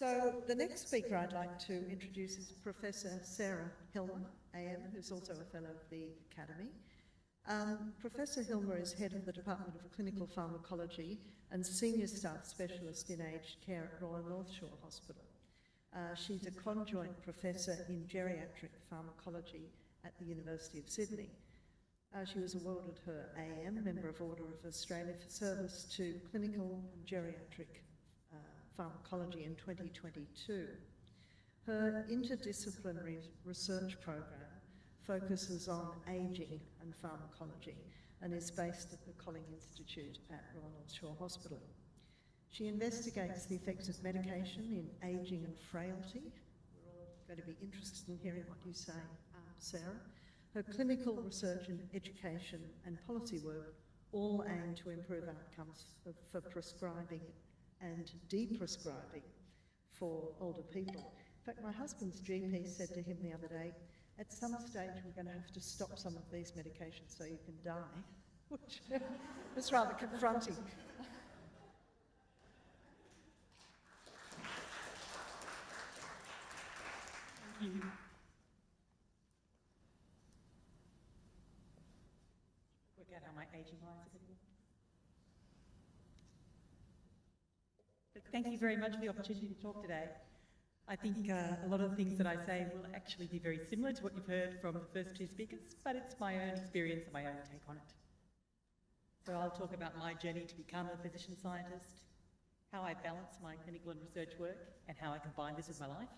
So the next speaker I'd like to introduce is Professor Sarah Hilmer, AM, who's also a Fellow of the Academy. Professor Hilmer is Head of the Department of Clinical Pharmacology and Senior Staff Specialist in Aged Care at Royal North Shore Hospital. She's a conjoint Professor in Geriatric Pharmacology at the University of Sydney. She was awarded her AM, Member of Order of Australia, for service to clinical and geriatric pharmacology in 2022. Her interdisciplinary research program focuses on ageing and pharmacology and is based at the Colling Institute at Royal North Shore Hospital. She investigates the effects of medication in ageing and frailty. We're all going to be interested in hearing what you say, Sarah. Her clinical research and education and policy work all aim to improve outcomes for prescribing and deprescribing for older people. In fact, my husband's GP said to him the other day, at some stage we're going to have to stop some of these medications so you can die, which was rather confronting. Thank you. Work out how my aging lies a bit. Thank you very much for the opportunity to talk today. I think a lot of the things that I say will actually be very similar to what you've heard from the first two speakers, but it's my own experience and my own take on it. So I'll talk about my journey to become a physician-scientist, how I balance my clinical and research work, and how I combine this with my life,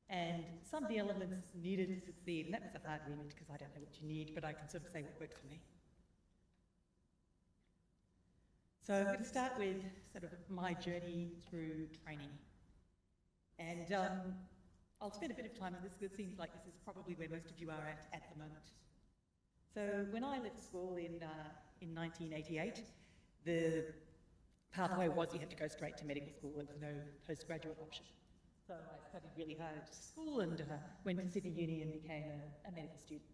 and some of the elements needed to succeed. And that was a hard remit because I don't know what you need, but I can sort of say what worked for me. So I'm going to start with sort of my journey through training. And I'll spend a bit of time on this because it seems like this is probably where most of you are at the moment. So when I left school in 1988, the pathway was you had to go straight to medical school. There was no postgraduate option. So I studied really hard at school and went to Sydney Uni and became a medical student.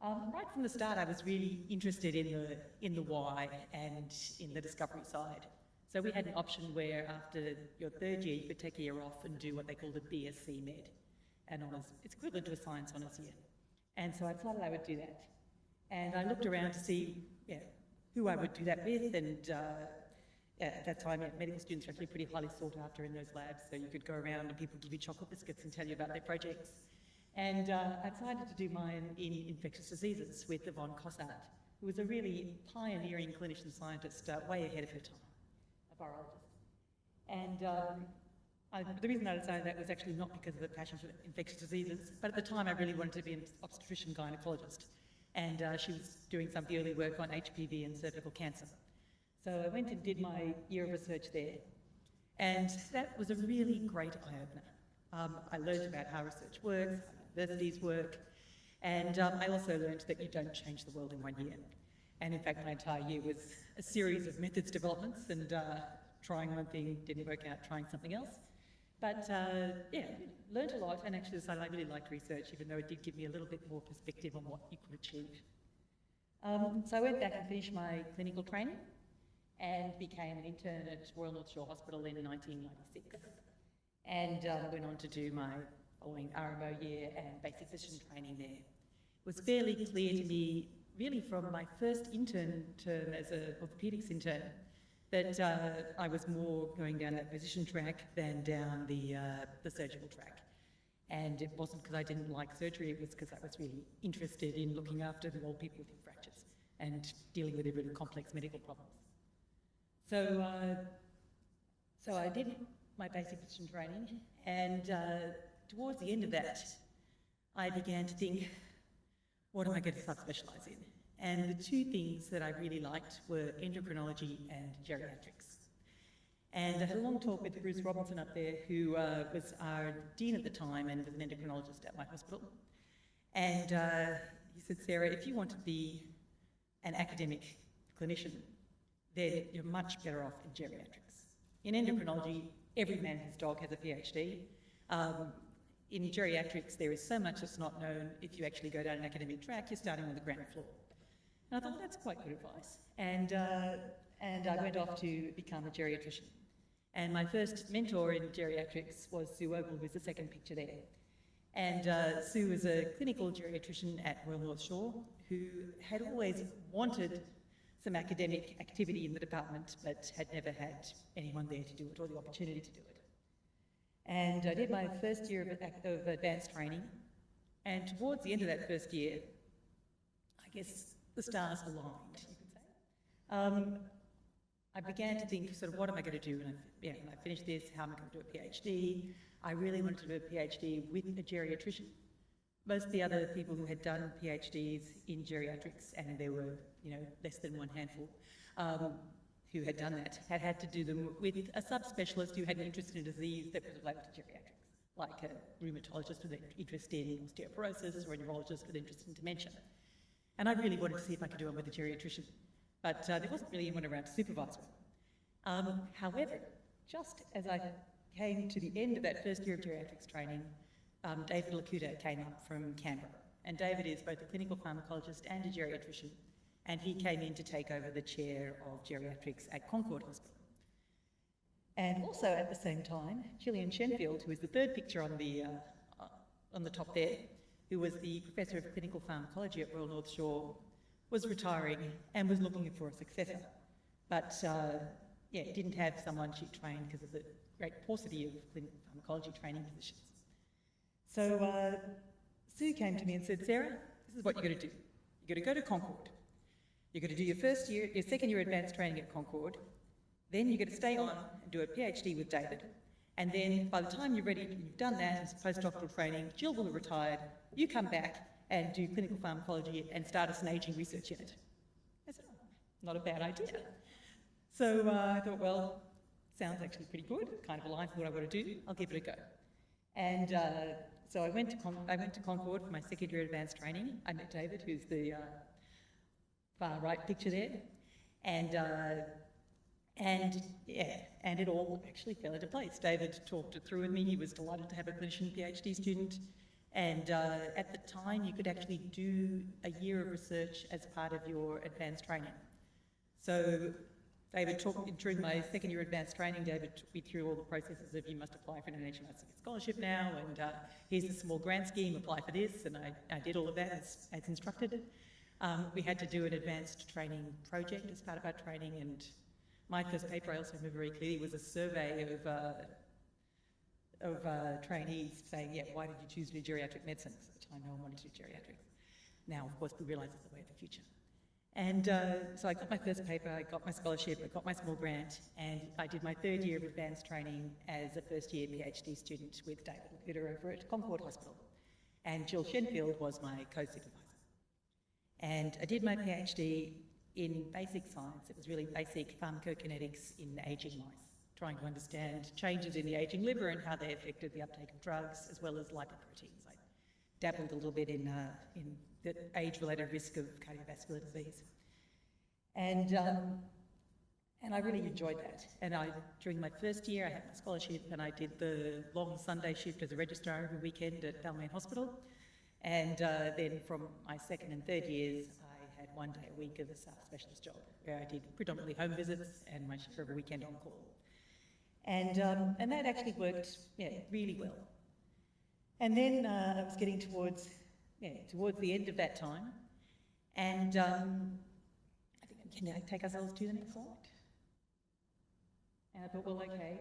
Right from the start, I was really interested in the why and in the discovery side. So we had an option where after your third year, you could take a year off and do what they called a BSc Med, an honours. It's equivalent to a science honours year. And so I decided I would do that. And I looked around to see who I would do that with, and at that time, medical students were actually pretty highly sought after in those labs, so you could go around and people give you chocolate biscuits and tell you about their projects. And I decided to do mine in infectious diseases with Yvonne Cossart, who was a really pioneering clinician-scientist way ahead of her time, a virologist. And the reason I decided that was actually not because of the passion for infectious diseases, but at the time I really wanted to be an obstetrician gynecologist. And she was doing some early work on HPV and cervical cancer. So I went and did my year of research there. And that was a really great eye-opener. I learned about how research works, how universities work, and I also learned that you don't change the world in 1 year. And in fact, my entire year was a series of methods developments and trying one thing, didn't work out, trying something else. But learned a lot and actually decided I really liked research, even though it did give me a little bit more perspective on what you could achieve. So I went back and finished my clinical training and became an intern at Royal North Shore Hospital in 1996. And went on to do my following RMO year and basic physician training there. It was fairly clear to me, really from my first intern term as an orthopaedics intern, that I was more going down that physician track than down the surgical track. And it wasn't because I didn't like surgery, it was because I was really interested in looking after the old people with hip fractures and dealing with their really complex medical problems. So I did my basic physician training, and towards the end of that, I began to think, what am I going to subspecialise in? And the two things that I really liked were endocrinology and geriatrics. And I had a long talk with Bruce Robinson up there, who was our dean at the time and was an endocrinologist at my hospital. And he said, Sarah, if you want to be an academic clinician, then you're much better off in geriatrics. In endocrinology, every man and his dog has a PhD. In geriatrics, there is so much that's not known. If you actually go down an academic track, you're starting on the ground floor. And I thought, well, that's quite good advice. And I went off to become a geriatrician. And my first mentor in geriatrics was Sue Ogle, who's the second picture there. And Sue was a clinical geriatrician at Royal North Shore who had always wanted some academic activity in the department, but had never had anyone there to do it or the opportunity to do it. And I did my first year of advanced training, and towards the end of that first year, I guess the stars aligned, you could say. I began to think, sort of, what am I going to do when I finish this? How am I going to do a PhD? I really wanted to do a PhD with a geriatrician. Most of the other people who had done PhDs in geriatrics, and there were, less than one handful, who had done that, had to do them with a subspecialist who had an interest in a disease that was related to geriatrics, like a rheumatologist with an interest in osteoporosis or a neurologist with an interest in dementia. And I really wanted to see if I could do it with a geriatrician, but there wasn't really anyone around to supervise me. However, just as I came to the end of that first year of geriatrics training, David Lakuta came up from Canberra. And David is both a clinical pharmacologist and a geriatrician, and he came in to take over the chair of geriatrics at Concord Hospital. And also at the same time, Clinician-Scientists, who is the third picture on the top there, who was the Professor of Clinical Pharmacology at Royal North Shore, was retiring and was looking for a successor. But didn't have someone she trained because of the great paucity of clinical pharmacology training positions. So Sue came to me and said, Sarah, this is what you're going to do. You're going to go to Concord. You're going to do your second year advanced training at Concord. Then you're going to stay on and do a PhD with David. And then by the time you're ready, you've done that as postdoctoral training, Jill will have retired, you come back and do clinical pharmacology and start us an ageing research unit. I said, oh, not a bad idea. So I thought, well, sounds actually pretty good, kind of aligns with what I want to do, I'll give it a go. And so I went to Concord for my second year advanced training. I met David, who's the far right picture there, and it all actually fell into place. David talked it through with me. He was delighted to have a clinician PhD student, and at the time you could actually do a year of research as part of your advanced training. So David during my second year advanced training, David took me through all the processes of you must apply for an NHS scholarship now, and here's a small grant scheme, apply for this, and I did all of that as instructed. We had to do an advanced training project as part of our training, and my first paper, I also remember very clearly, was a survey of trainees saying, why did you choose to do geriatric medicine? Because at the time no one wanted to do geriatrics. Now, of course, we realise it's the way of the future. And so I got my first paper, I got my scholarship, I got my small grant, and I did my third year of advanced training as a first-year PhD student with David Lakuta over at Concord Hospital. And Jill Shenfield was my co-supervisor. And I did my PhD in basic science. It was really basic pharmacokinetics in ageing mice, trying to understand changes in the ageing liver and how they affected the uptake of drugs, as well as lipoproteins. I dabbled a little bit in the age-related risk of cardiovascular disease. And I really enjoyed that. And during my first year, I had my scholarship, and I did the long Sunday shift as a registrar every weekend at Balmain Hospital. And then from my second and third years, I had 1 day a week of a subspecialist job, where I did predominantly home visits and my share of a weekend on call. And that actually worked, really well. And then I was getting towards the end of that time, and I think, can I take ourselves to the next slide? And I thought, well, okay,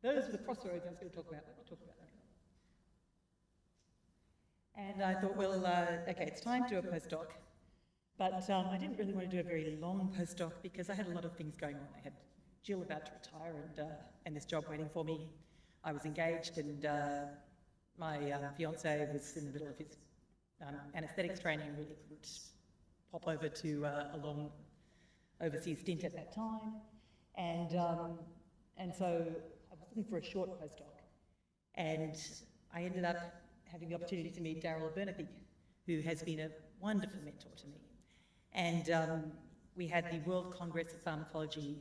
those are the crossroads I was going to talk about. I'll talk about that. And I thought, well, okay, it's time to do a postdoc, but I didn't really want to do a very long postdoc because I had a lot of things going on. I had Jill about to retire and this job waiting for me. I was engaged, and my fiance was in the middle of his anaesthetics training and really couldn't pop over to a long overseas stint at that time. And so I was looking for a short postdoc, and I ended up having the opportunity to meet Darryl Abernethy, who has been a wonderful mentor to me. And we had the World Congress of Pharmacology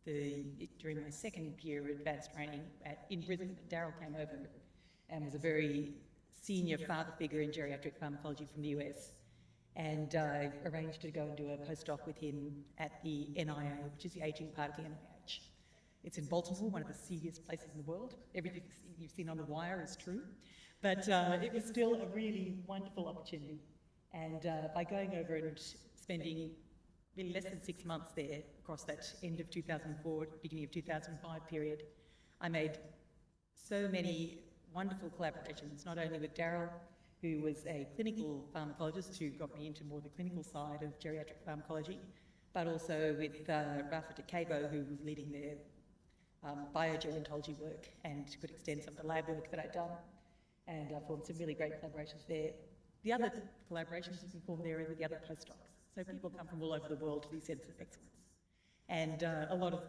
during my second year of advanced training in Brisbane. Darryl came over and was a very senior father figure in geriatric pharmacology from the US. And I arranged to go and do a postdoc with him at the NIA, which is the ageing part of the NIH. It's in Baltimore, one of the seediest places in the world. Everything you've seen on The Wire is true. But it was still a really wonderful opportunity. And by going over and spending really less than 6 months there across that end of 2004, beginning of 2005 period, I made so many wonderful collaborations, not only with Daryl, who was a clinical pharmacologist who got me into more the clinical side of geriatric pharmacology, but also with Rafa DeCabo, who was leading their biogerontology work and could extend some of the lab work that I'd done, and formed some really great collaborations there. The other collaborations you can form there are with the other postdocs. So people come from all over the world to these centres of excellence. And a lot of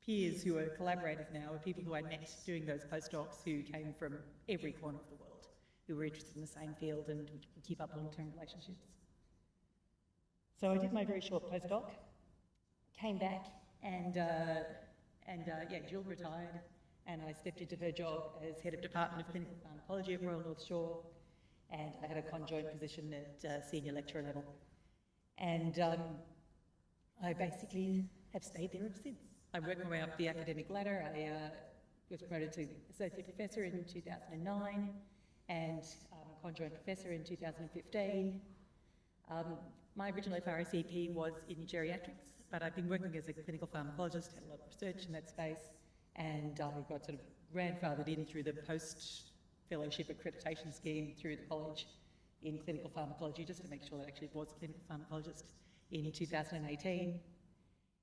peers who are collaborators now are people who I met doing those postdocs who came from every corner of the world, who were interested in the same field and would keep up long-term relationships. So I did my very short postdoc, came back, and Jill retired, and I stepped into her job as head of Department of Clinical Pharmacology at Royal North Shore, and I had a conjoint position at senior lecturer level. And I basically have stayed there ever since. I worked my way up the academic ladder. I was promoted to associate professor in 2009 and conjoint professor in 2015. My original FRCP was in geriatrics, but I've been working as a clinical pharmacologist, had a lot of research in that space, and I got sort of grandfathered in through the post-fellowship accreditation scheme through the college in clinical pharmacology, just to make sure that I actually was a clinical pharmacologist in 2018.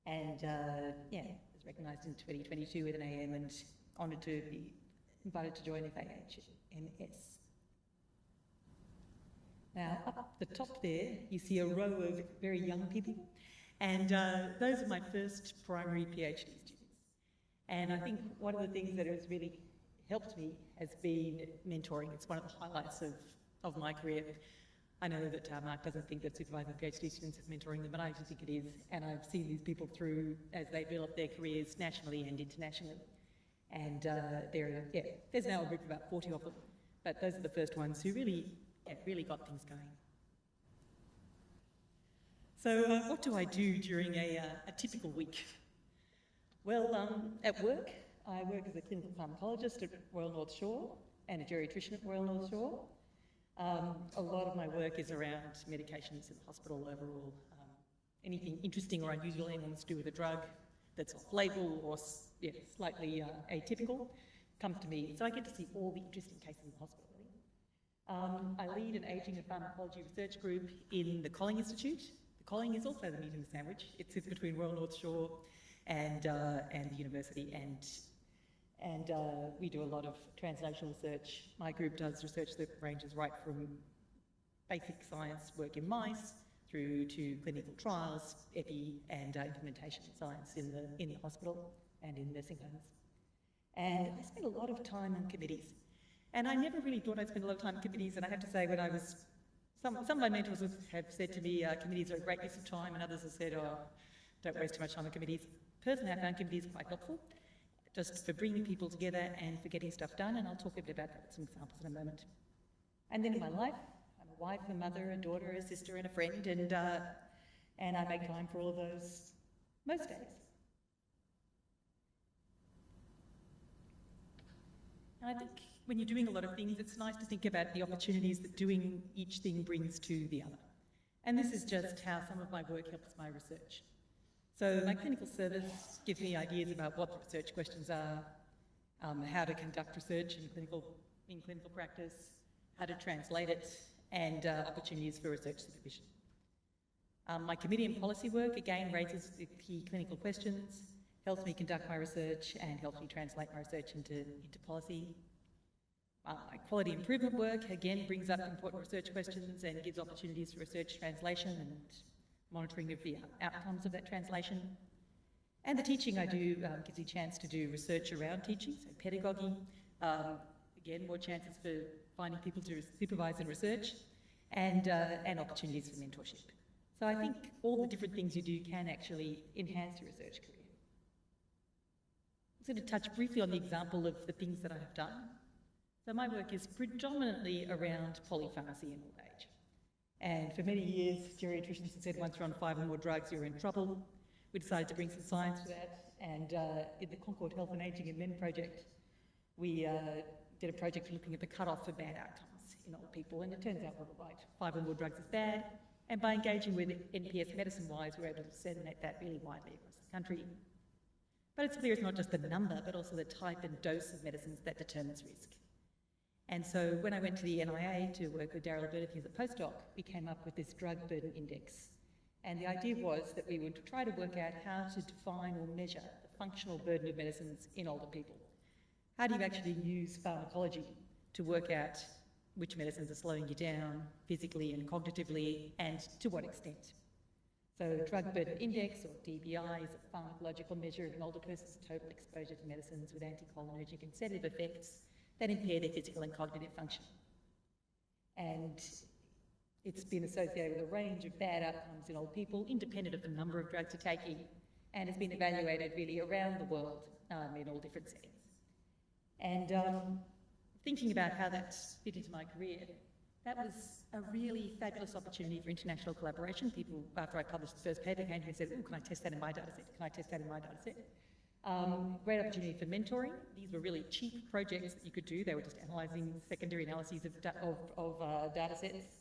And was recognised in 2022 with an AM and honoured to be invited to join FAHNS. Now, up the top there, you see a row of very young people, and those are my first primary PhD students. And I think one of the things that has really helped me has been mentoring. It's one of the highlights of my career. I know that Mark doesn't think that supervising PhD students is mentoring them, but I actually think it is. And I've seen these people through as they build up their careers nationally and internationally. And there's now a group of about 40 of them, but those are the first ones who really got things going. So what do I do during a typical week? Well, at work, I work as a clinical pharmacologist at Royal North Shore and a geriatrician at Royal North Shore. A lot of my work is around medications in the hospital overall. Anything interesting or unusual anyone wants to do with a drug that's off-label or slightly atypical comes to me. So I get to see all the interesting cases in the hospital. I lead an ageing and pharmacology research group in the Colling Institute. The Colling is also the meat and the sandwich. It sits between Royal North Shore and the university, and we do a lot of translational research. My group does research that ranges right from basic science work in mice through to clinical trials, epi and implementation science in the hospital and in nursing homes. And I spend a lot of time on committees. And I never really thought I'd spend a lot of time on committees, and I have to say when I was, some of my mentors have said to me, committees are a great use of time, and others have said, oh, don't waste too much time on committees. Personally, I found committees quite helpful, just for bringing people together and for getting stuff done, and I'll talk a bit about that with some examples in a moment. And then in my life, I'm a wife, a mother, a daughter, a sister, and a friend, and I make time for all of those most days. And I think when you're doing a lot of things, it's nice to think about the opportunities that doing each thing brings to the other. And this is just how some of my work helps my research. So my clinical service gives me ideas about what the research questions are, how to conduct research in clinical practice, how to translate it, and opportunities for research supervision. My committee and policy work, again, raises the key clinical questions, helps me conduct my research, and helps me translate my research into policy. My quality improvement work, again, brings up important research questions and gives opportunities for research translation and monitoring of the outcomes of that translation. And the teaching I do gives me a chance to do research around teaching, so pedagogy, again, more chances for finding people to supervise and research, and opportunities for mentorship. So I think all the different things you do can actually enhance your research career. I'm going to touch briefly on the example of the things that I have done. So my work is predominantly around polypharmacy in old age. And for many years, geriatricians have said once you're on 5 or more drugs, you're in trouble. we decided to bring some science to that, and in the Concord Health and Ageing in Men project, we did a project looking at the cut-off for bad outcomes in old people, and it turns out we were right. 5 or more drugs is bad, and by engaging with NPS medicine-wise, we were able to disseminate that really widely across the country. But it's clear it's not just the number, but also the type and dose of medicines that determines risk. And so when I went to the NIA to work with Daryl Abernethy as a postdoc, we came up with this drug burden index. And the idea was that we would try to work out how to define or measure the functional burden of medicines in older people. How do you actually use pharmacology to work out which medicines are slowing you down physically and cognitively, and to what extent? So drug burden index, or DBI, is a pharmacological measure of an older person's total exposure to medicines with anticholinergic and sedative effects that impair their physical and cognitive function. And it's been associated with a range of bad outcomes in old people, independent of the number of drugs they're taking, and has been evaluated really around the world in all different settings. And thinking about how that fit into my career, that was a really fabulous opportunity for international collaboration. People, after I published the first paper, came to me and said, "Oh, can I test that in my data set? Can I test that in my data set?" Great opportunity for mentoring. These were really cheap projects that you could do. They were just analysing secondary analyses of data sets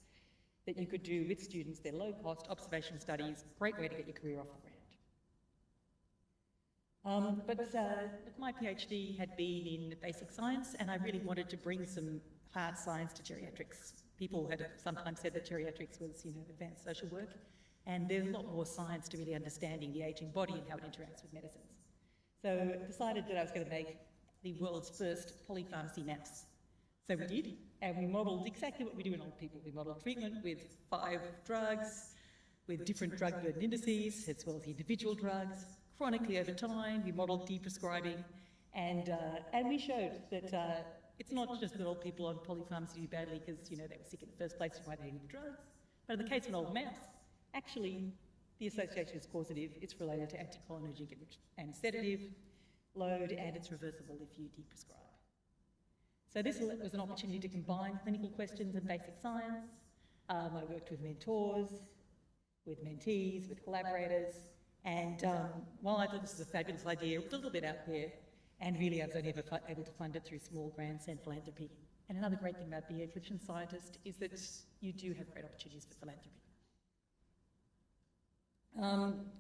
that you could do with students. They're low-cost observational studies, great way to get your career off the ground. But my PhD had been in basic science, and I really wanted to bring some hard science to geriatrics. People had sometimes said that geriatrics was, advanced social work, and there's a lot more science to really understanding the ageing body and how it interacts with medicines. So I decided that I was going to make the world's first polypharmacy maps. So we did, and we modelled exactly what we do in old people. We modelled treatment with 5 drugs, with different drug burden indices, as well as individual drugs, chronically over time. We modelled deprescribing, and we showed that it's not just that old people on polypharmacy do badly because they were sick in the first place and why they needed drugs, but in the case of an old mouse, actually the association is causative. It's related to anticholinergic and sedative load, and it's reversible if you deprescribe. So this was an opportunity to combine clinical questions and basic science. I worked with mentors, with mentees, with collaborators, and while I thought this was a fabulous idea, it was a little bit out there, and really I was only ever able to fund it through small grants and philanthropy. And another great thing about being a clinician-scientist is that you do have great opportunities for philanthropy.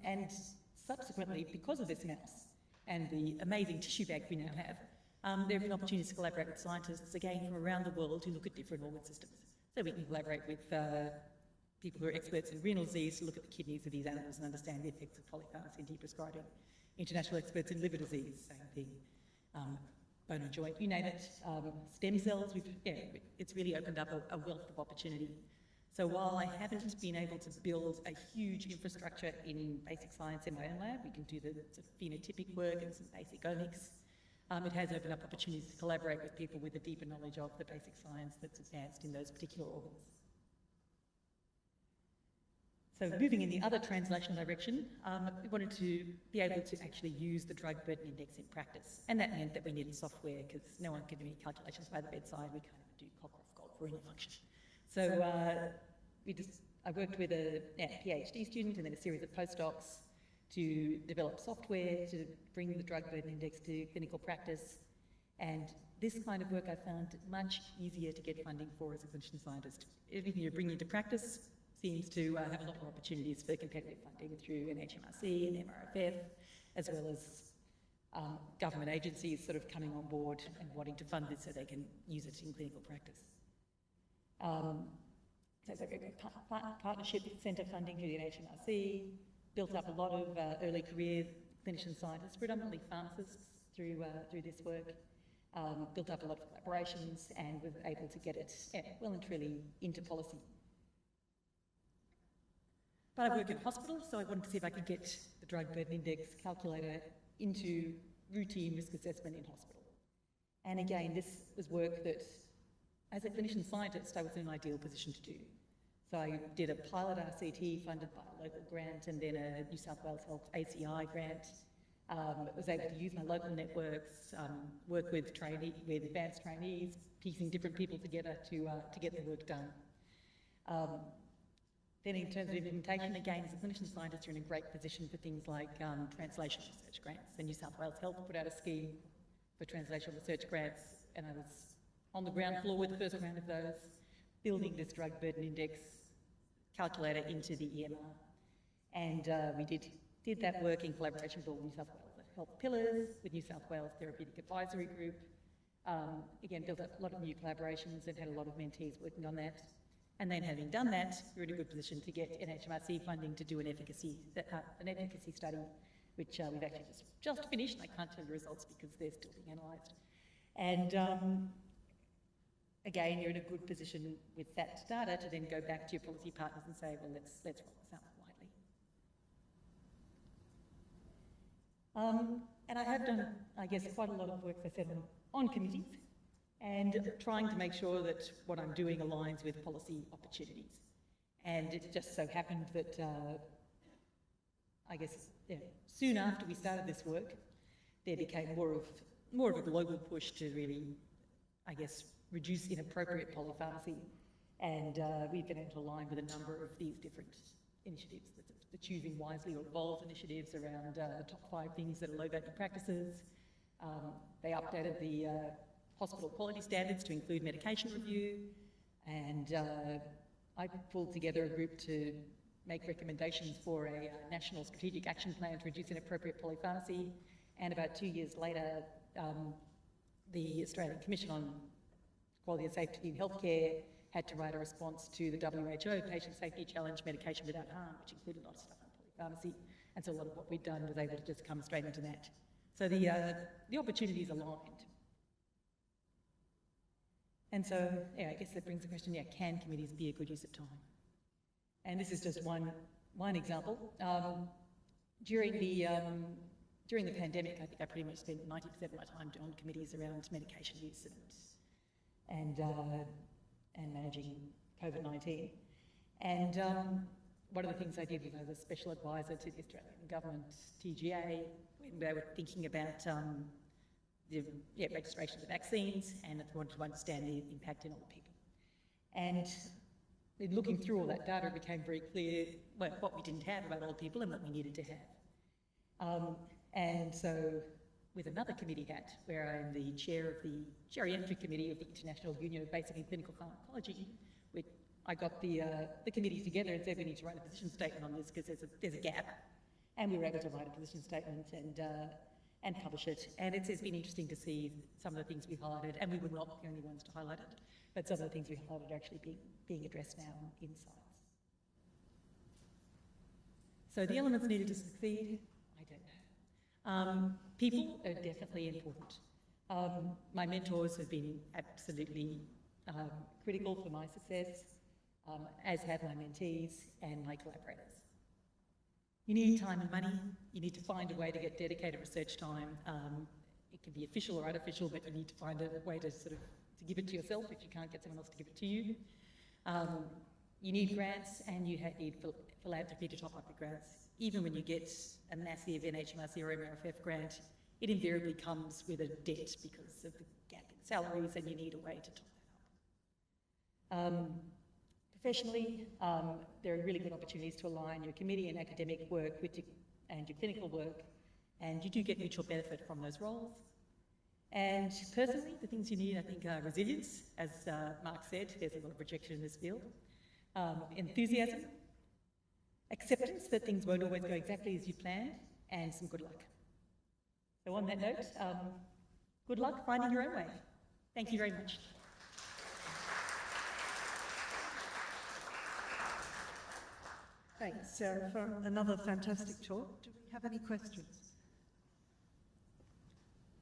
And subsequently, because of this mouse and the amazing tissue bank we now have, there have been opportunities to collaborate with scientists, again, from around the world who look at different organ systems. So we can collaborate with people who are experts in renal disease to look at the kidneys of these animals and understand the effects of polypharmacy and deprescribing. International experts in liver disease, same thing. Bone and joint, you name it. Stem cells, it's really opened up a wealth of opportunity. So while I haven't been able to build a huge infrastructure in basic science in my own lab, we can do the sort of phenotypic work and some basic omics, it has opened up opportunities to collaborate with people with a deeper knowledge of the basic science that's advanced in those particular organs. So moving in the other translational direction, we wanted to be able to actually use the drug burden index in practice. And that meant that we needed software because no one could do any calculations by the bedside. We can't do Cockcroft gold for renal function. So I worked with a PhD student and then a series of postdocs to develop software to bring the drug burden index to clinical practice. And this kind of work I found much easier to get funding for as a clinician scientist. Everything you're bringing to practice seems to have a lot more opportunities for competitive funding through an HMRC and MRFF, as well as government agencies sort of coming on board and wanting to fund this so they can use it in clinical practice. So it's a very good partnership centre funding through the HMRC, built up a lot of early career clinician scientists, predominantly pharmacists, through this work, built up a lot of collaborations, and was able to get it well and truly into policy. But I work in hospital, so I wanted to see if I could get the drug burden index calculator into routine risk assessment in hospital. And again, this was work that, as a clinician scientist, I was in an ideal position to do. So I did a pilot RCT funded by a local grant and then a New South Wales Health ACI grant. Was able to use my local networks, work with advanced trainees, piecing different people together to get the work done. Then in terms of implementation, again, as a clinician-scientist, you're in a great position for things like translational research grants. The New South Wales Health put out a scheme for translational research grants, and I was on the ground floor with the first round of those, building this drug burden index calculator into the EMR. And we did that work in collaboration with all New South Wales Health Pillars, with New South Wales Therapeutic Advisory Group. Again, built up a lot of new collaborations and had a lot of mentees working on that. And then having done that, we're in a good position to get NHMRC funding to do an efficacy study, which we've actually just finished. I can't tell you the results because they're still being analysed. And again, you're in a good position with that data to then go back to your policy partners and say, well, let's roll this out widely. And I have done, I guess, quite a lot of work, as I said, on committees and trying to make sure that what I'm doing aligns with policy opportunities. And it just so happened that, I guess, soon after we started this work, there became more of a global push to really, I guess, reduce inappropriate polypharmacy. And we've been able to align with a number of these different initiatives, the Choosing Wisely or Evolve initiatives around the top 5 things that are low-value practices. They updated the hospital quality standards to include medication review, and I pulled together a group to make recommendations for a national strategic action plan to reduce inappropriate polypharmacy. And about 2 years later, the Australian Commission on Quality and Safety in Healthcare had to write a response to the WHO Patient Safety Challenge, Medication Without Harm, which included a lot of stuff on polypharmacy. And so a lot of what we'd done was able to just come straight into that. So the opportunities aligned. And so, yeah, I guess that brings the question, can committees be a good use of time? And this is just one example. During the pandemic, I think I pretty much spent 90% of my time on committees around medication use and managing COVID-19. And one of the things I did was I was a special advisor to the Australian Government, TGA, when they were thinking about the registration of vaccines, and I wanted to understand the impact in older people. And in looking through all that data, it became very clear what we didn't have about old people and what we needed to have. And so, with another committee hat, where I'm the chair of the geriatric committee of the International Union of Basic and Clinical Pharmacology, I got the committees together and said we need to write a position statement on this because there's a gap, and we were able to write a position statement and publish it. And it's been interesting to see some of the things we highlighted, and we were not the only ones to highlight it, but some of the things we highlighted are actually being addressed now in science. So the elements needed to succeed, I don't know. People are definitely important. My mentors have been absolutely critical for my success, as have my mentees and my collaborators. You need time and money. You need to find a way to get dedicated research time. It can be official or unofficial, but you need to find a way to to give it to yourself if you can't get someone else to give it to you. You need grants, and you need philanthropy to top up the grants. Even when you get a massive NHMRC or MRFF grant, it invariably comes with a debt because of the gap in salaries, and you need a way to top that up. Professionally, there are really good opportunities to align your committee and academic work and your clinical work, and you do get mutual benefit from those roles. And personally, the things you need, I think, are resilience. As Mark said, there's a lot of rejection in this field. Enthusiasm, acceptance that things won't always go exactly as you planned, and some good luck. So on that note, good luck finding your own way. Thank you very much. Thanks, Sarah, for another fantastic talk. Do we have any questions?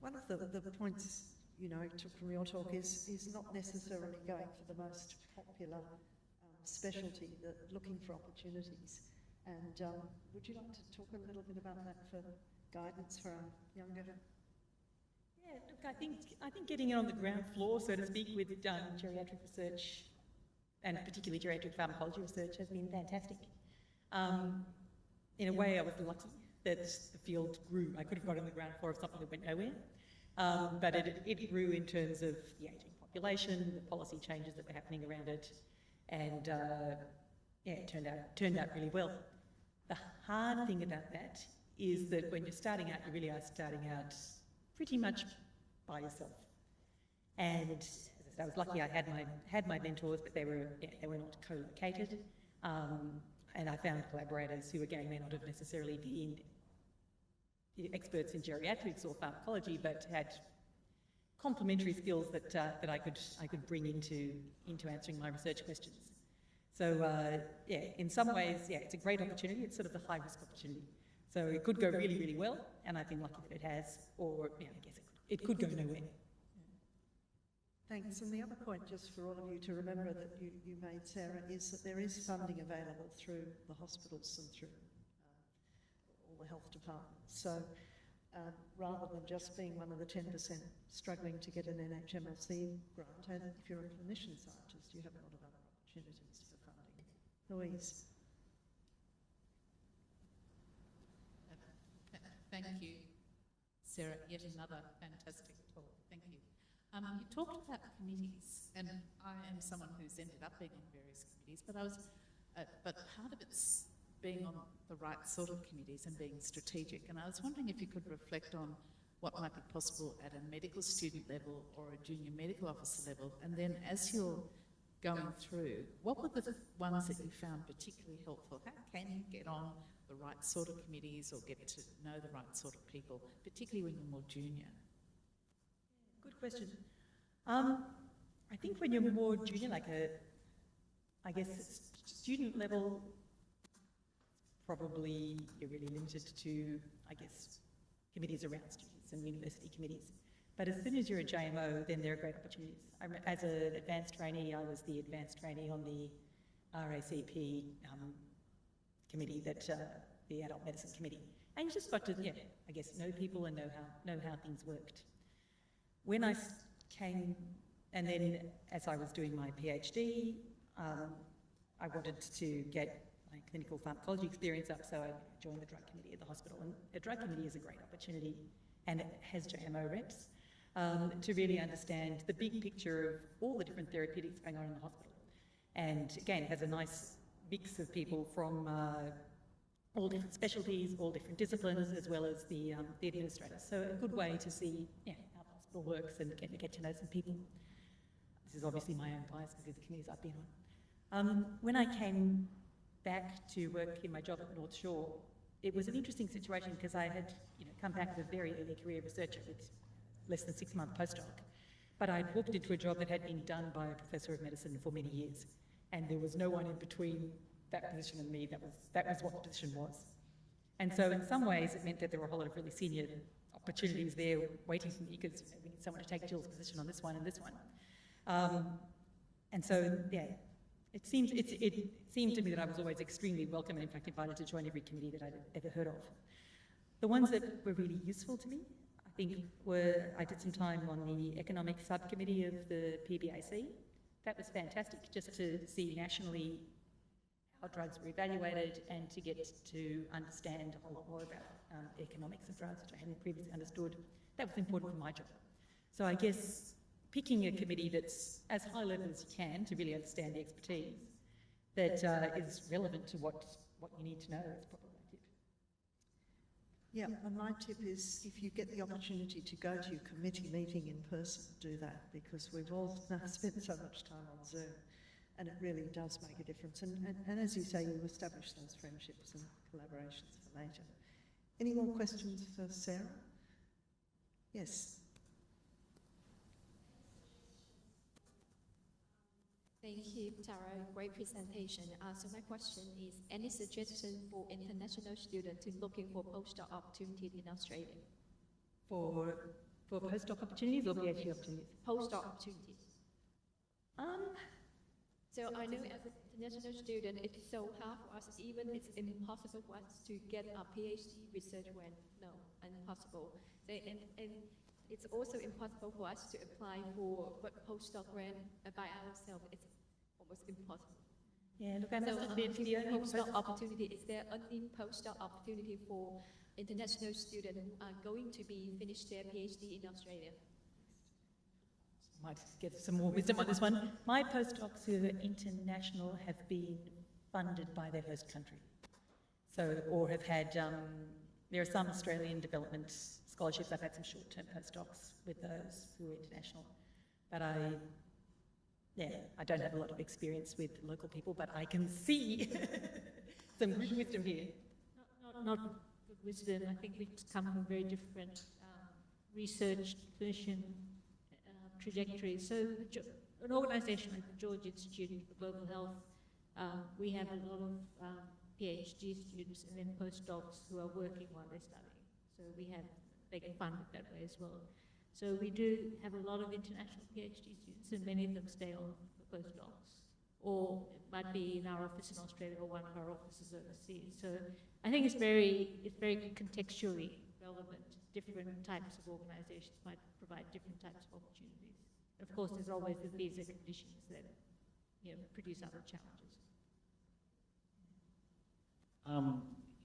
One of the points, I took from your talk is not necessarily going for the most popular specialty, looking for opportunities. And would you like to talk a little bit about that for guidance for our younger? Yeah, look, I think getting it on the ground floor, so to speak, with geriatric research, and particularly geriatric pharmacology research, has been fantastic. In a way, I was lucky that the field grew. I could have got on the ground floor of something that went nowhere, but it grew in terms of the ageing population, the policy changes that were happening around it, and yeah, it turned out really well. The hard thing about that is that when you're starting out, you really are starting out pretty much by yourself. And as I said, I was lucky I had my mentors, but they were not co-located. And I found collaborators who, again, may not have necessarily been experts in geriatrics or pharmacology, but had complementary skills that I could bring into answering my research questions. So yeah, in some ways, yeah, it's a great opportunity. It's sort of a high-risk opportunity. So it could go really, really well, and I've been lucky that it has, or yeah, I guess it could go nowhere. Thanks. And the other point, just for all of you to remember that you made, Sarah, is that there is funding available through the hospitals and through all the health departments. So rather than just being one of the 10% struggling to get an NHMLC grant, and if you're a clinician-scientist, you have a lot of other opportunities for funding. Louise. Thank you, Sarah. Yet another fantastic talk. Thank you. You talked about committees, and I am someone who's ended up being on various committees, but part of it's being on the right sort of committees and being strategic. And I was wondering if you could reflect on what might be possible at a medical student level or a junior medical officer level, and then as you're going through, what were the ones that you found particularly helpful? How can you get on the right sort of committees or get to know the right sort of people, particularly when you're more junior? Good question. I think when you're more junior, like I guess student level, probably you're really limited to, I guess, committees around students and university committees. But as soon as you're a JMO, then there are great opportunities. As an advanced trainee, I was the advanced trainee on the RACP committee, the adult medicine committee. And you just got to, yeah, I guess, know people and know how things worked. When I came, and then as I was doing my PhD, I wanted to get my clinical pharmacology experience up, so I joined the drug committee at the hospital. And the drug committee is a great opportunity, and it has JMO reps, to really understand the big picture of all the different therapeutics going on in the hospital. And again, it has a nice mix of people from all different specialties, all different disciplines, as well as the administrators. So a good way to see, yeah, how the hospital works and get to know some people. This is obviously my own bias because of the committees I've been on. When I came back to work in my job at North Shore, it was an interesting situation because I had, come back as a very early career researcher with less than 6-month postdoc, but I'd walked into a job that had been done by a professor of medicine for many years, and there was no one in between that position and me. That was what the position was. And so in some ways it meant that there were a whole lot of really senior opportunities there waiting for me because we need someone to take Jill's position on this one and this one. And so, yeah, it seemed to me that I was always extremely welcome and in fact invited to join every committee that I'd ever heard of. The ones that were really useful to me, I think, were, I did some time on the economic subcommittee of the PBAC. That was fantastic, just to see nationally how drugs were evaluated and to get to understand a whole lot more about economics of drugs, which I hadn't previously understood. That was important for my job. So I guess picking a committee that's as high level as you can to really understand the expertise that is relevant to what you need to know is probably my tip. Yeah, and my tip is if you get the opportunity to go to your committee meeting in person, do that, because we've all now spent so much time on Zoom, and it really does make a difference. And as you say, you establish those friendships and collaborations for later. Any more questions for Sarah? Yes. Thank you, Tara. Great presentation. So my question is, any suggestion for international students looking for postdoc opportunities in Australia? For postdoc opportunities or PhD opportunities? Postdoc opportunities. So I know as an international student, it's so hard for us, even it's impossible for us to get a PhD research grant. No, impossible. So, and it's also impossible for us to apply for postdoc grant by ourselves. It's almost impossible. Yeah, look, I must so, admit, the only postdoc opportunity, is there any postdoc opportunity for international students who are going to be finish their PhD in Australia? Might get some more wisdom on this one. My postdocs who are international have been funded by their host country. So, or have had, there are some Australian development scholarships. I've had some short-term postdocs with those who are international. But I don't have a lot of experience with local people, but I can see some good wisdom here. Not good wisdom. I think we've come from very different research, clinician trajectories. So an organisation like the George Institute for Global Health, we have a lot of PhD students and then postdocs who are working while they're studying. So they get funded that way as well. So we do have a lot of international PhD students, and many of them stay on for postdocs, or it might be in our office in Australia or one of our offices overseas. So I think it's very contextually relevant. Different types of organisations might provide different types of opportunities. Of course, there's always the visa conditions that produce other challenges.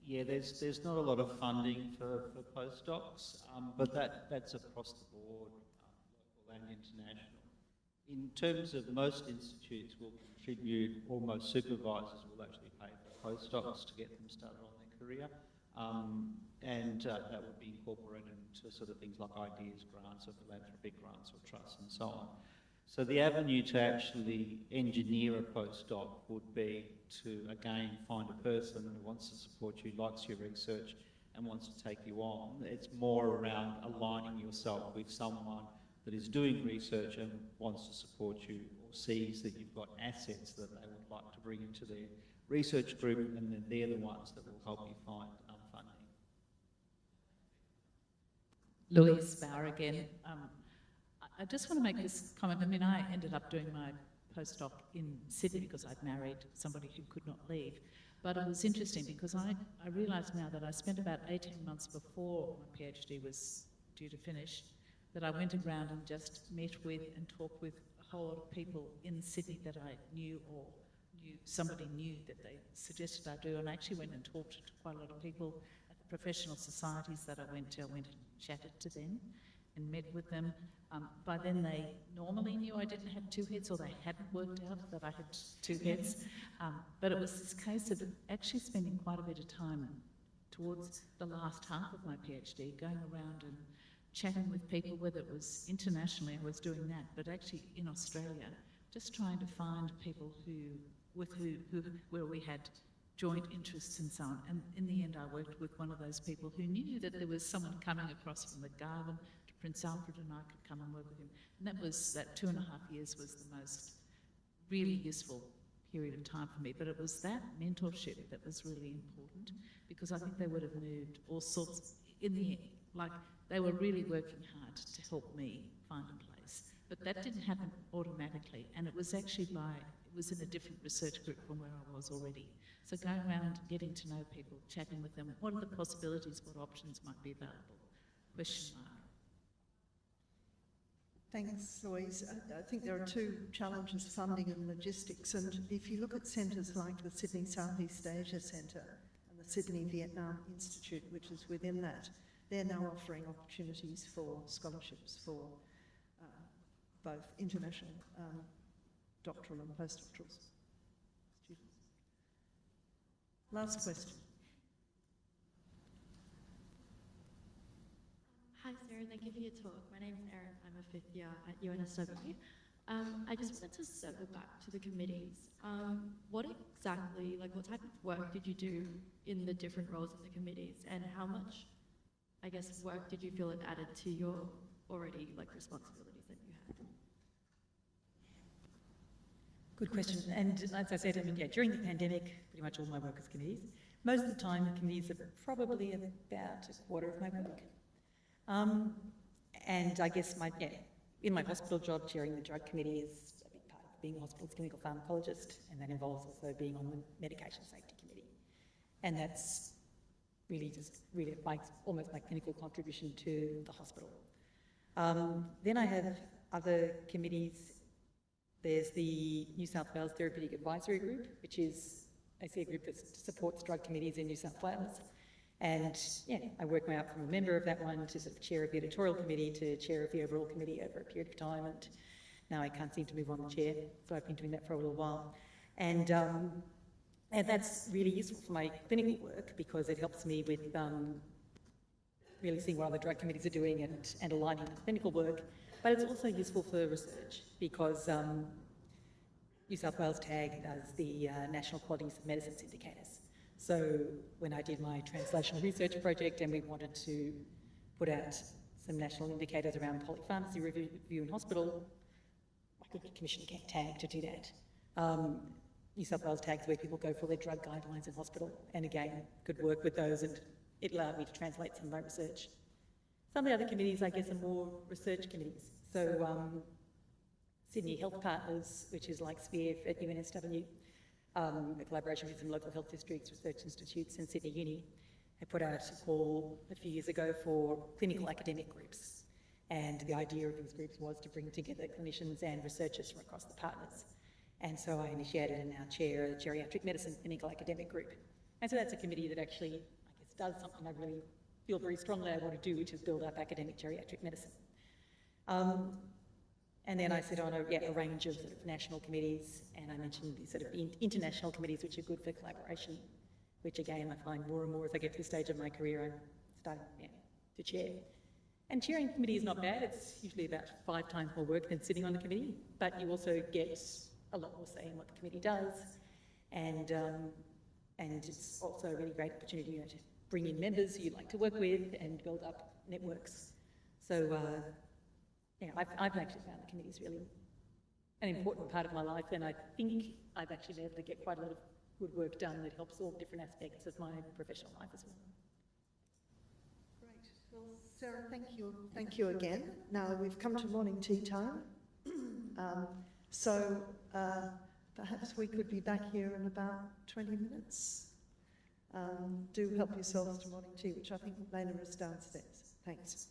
Yeah, there's not a lot of funding for postdocs, but that's across the board, local and international. In terms of most institutes will contribute, or most supervisors will actually pay for postdocs to get them started on their career, and that would be incorporated into sort of things like ideas grants or philanthropic grants or trusts and so on. So the avenue to actually engineer a postdoc would be to, again, find a person who wants to support you, likes your research and wants to take you on. It's more around aligning yourself with someone that is doing research and wants to support you, or sees that you've got assets that they would like to bring into their research group, and then they're the ones that will help you find funding. Louise Bauer again. I just want to make this comment. I mean, I ended up doing my postdoc in Sydney because I'd married somebody who could not leave. But it was interesting because I realise now that I spent about 18 months before my PhD was due to finish, that I went around and just met with and talked with a whole lot of people in Sydney that I knew, or somebody knew that they suggested I do. And I actually went and talked to quite a lot of people at the professional societies that I went to. I went and chatted to them and met with them. By then they normally knew I didn't have two heads, or they hadn't worked out that I had two heads. But it was this case of actually spending quite a bit of time towards the last half of my PhD, going around and chatting with people, whether it was internationally, I was doing that, but actually in Australia, just trying to find people where we had joint interests and so on. And in the end, I worked with one of those people who knew that there was someone coming across from the Garvan to Prince Alfred, and I could come and work with him. And that 2.5 years was the most really useful period of time for me. But it was that mentorship that was really important, because I think they would have moved all sorts in the end, like they were really working hard to help me find a place. But that didn't happen automatically, and it was actually it was in a different research group from where I was already. So going around, getting to know people, chatting with them, what are the possibilities, what options might be available? Question mark. Thanks, Louise. I think there are two challenges, funding and logistics. And if you look at centres like the Sydney Southeast Asia Centre and the Sydney Vietnam Institute, which is within that, they're now offering opportunities for scholarships for both international doctoral and postdoctoral students. Last question. Hi Sarah, thank you for your talk. My name is Erin, I'm a 5th year at UNSW. I just wanted to circle back to the committees. What exactly, what type of work did you do in the different roles of the committees, and how much, I guess, work did you feel it added to your already responsibilities that you had? Good question. And as I said, during the pandemic, pretty much all my work was committees. Most of the time, the committees are probably about a quarter of my work. And I guess in my hospital job, chairing the drug committee is a big part of being a hospital's clinical pharmacologist, and that involves also being on the medication safety committee. And that's really almost my clinical contribution to the hospital. Then I have other committees. There's the New South Wales Therapeutic Advisory Group, which is a group that supports drug committees in New South Wales. And I worked my way up from a member of that one to sort of chair of the editorial committee to chair of the overall committee over a period of time. And now I can't seem to move on the chair, so I've been doing that for a little while. And And that's really useful for my clinical work because it helps me with really seeing what other drug committees are doing and aligning with clinical work. But it's also useful for research because New South Wales TAG does the National Qualities of Medicines Indicators. So when I did my translational research project and we wanted to put out some national indicators around polypharmacy review in hospital, I could commission TAG to do that. New South Wales TAG is where people go for their drug guidelines in hospital, and again, could work with those, and it allowed me to translate some of my research. Some of the other committees, I guess, are more research committees. So Sydney Health Partners, which is like SPHERE at UNSW, a collaboration with some local health districts, research institutes, and Sydney Uni, had put out a call a few years ago for clinical academic groups. And the idea of these groups was to bring together clinicians and researchers from across the partners. And so I initiated and now chair a geriatric medicine clinical academic group. And so that's a committee that actually, I guess, does something I really feel very strongly I want to do, which is build up academic geriatric medicine. And then I sit on a range of sort of national committees, and I mentioned these sort of international committees, which are good for collaboration, which again, I find more and more as I get to this stage of my career, I'm starting to chair. And chairing a committee is not bad. It's usually about 5 times more work than sitting on the committee, but you also get a lot more say in what the committee does, and it's also a really great opportunity to bring in members who you'd like to work with and build up networks. So I've actually found the committee is really an important part of my life, and I think I've actually been able to get quite a lot of good work done that helps all different aspects of my professional life as well. Great. Well, Sarah, thank you again. Now we've come to morning tea time. So perhaps we could be back here in about 20 minutes. Do help yourselves to morning tea, which I think Lena is downstairs. Thanks.